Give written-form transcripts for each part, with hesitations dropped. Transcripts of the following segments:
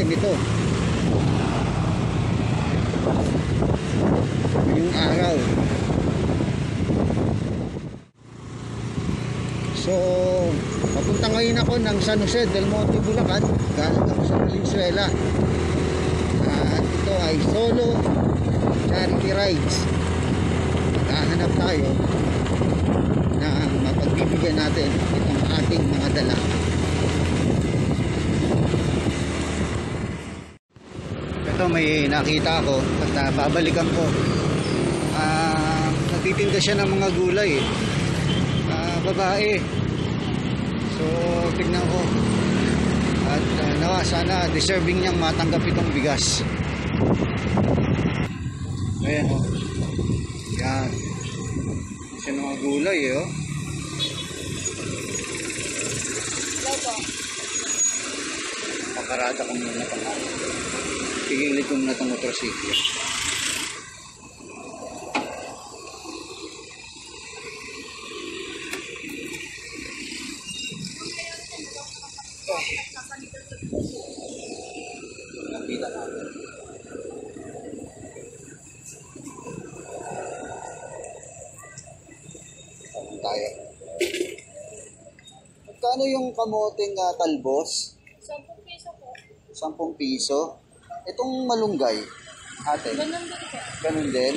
time ito. Yung araw. So, papunta ngayon ako ng San Jose del Monte, Bulacan. Galing ako sa Valenzuela. At ito ay solo charity rides. Maghahanap tayo na mapagbibigyan natin itong ating mga dala. Ito may nakita ako at babalikan ko. Nagtitinda siya ng mga gulay, babae. So tignan ko at nawa sana deserving niyang matanggap itong bigas. Ayan o, yan siya ng mga gulay oh. Pakarada ko muna pang pigilid ko muna itong motorsiklo. Nakita natin. Tayo. Magkano yung kamoteng talbos? 10 piso po. 10 piso? Itong malunggay, ate? Ganun din po. Ganun din?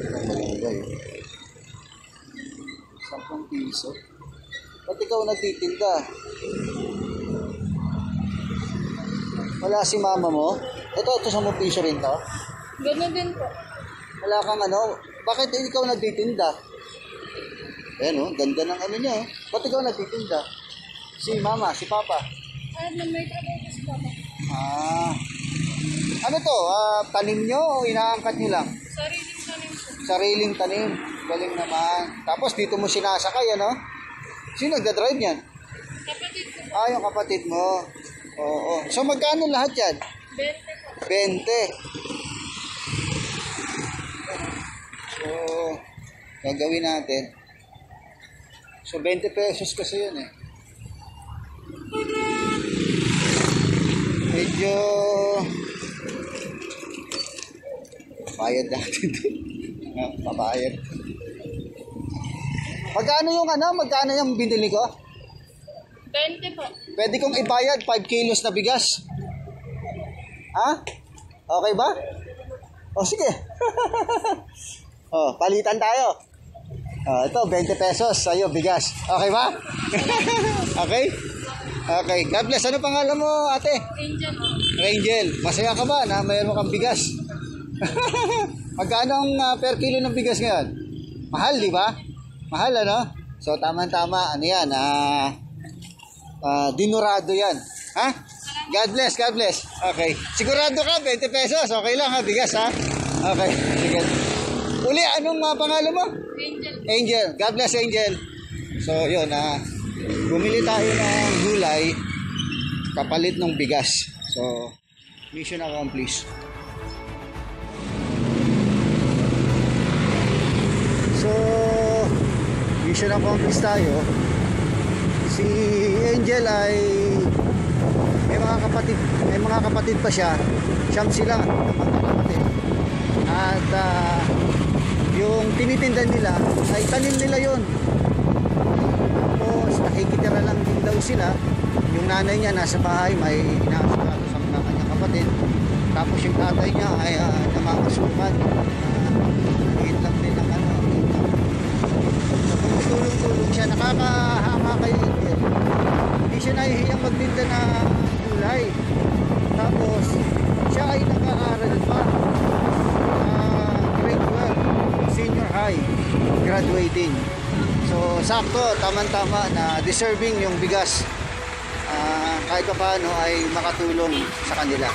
Itong malunggay. 10 piso? Ba't ikaw nagtitinda? Wala si mama mo? Ito 10 piso rin to? Ganun din po. Wala kang ano? Bakit ikaw nagtitinda? Ayan ganda ng ano niya oh. Ba't ikaw nagtitinda? Si mama, si papa? May trabaho po si papa. Ano to? Tanim nyo o inaangkat nyo lang? Sariling tanim po. Sariling tanim. Galing naman. Tapos dito mo sinasakay ano? Sino nagdadrive yan? Kapatid ko po. Yung kapatid mo. Oo. So magkano lahat yan? 20 po. 20. So, gagawin natin. So, 20 pesos kasi yun eh. Medyo bayad natin. Pabayad. Magkano yung magkano yung binili ko? 20 po. Pwede kong ibayad 5 kilos na bigas. Ha? Okay ba? O sige. Palitan tayo. Ito 20 pesos sa'yo bigas. Okay ba? Okay? Okay. God bless. Ano pangalan mo, ate? Angel po. Angel. Masaya ka ba na mayroon kang bigas? Magkano ang per kilo ng bigas ngayon? Mahal, di ba? Mahal, ano? So, tama-tama. Ano yan? Dinurado yan. Ha? God bless, God bless. Okay. Sigurado ka, 20 pesos. Okay lang ha, bigas ha? Okay. Sige. Uli, anong pangalan mo? Angel. Angel. God bless, Angel. So, yun bumili tayo ng gulay kapalit ng bigas. So, mission accomplished. So, mission accomplished tayo. Si Angel ay may mga kapatid pa siya. Siyam sila magkakapatid. At yung tinitinda nila ay tanim nila yun. Tapos nakikitira lang din daw sila. Yung nanay niya nasa bahay, may inaasikaso sa mga kanyang kapatid. Tapos yung tatay niya ay namamasukan. Hihit lang din ng so tumutulong-tulong siya. Nakakahanga kayo. Hindi siya nahihiyang magtinda na gulay. Tapos siya ay nag-aaral pa. Grade 12, senior high, graduating. So sakto, tama-tama na deserving yung bigas. Kahit pa paano ay makatulong sa kanila.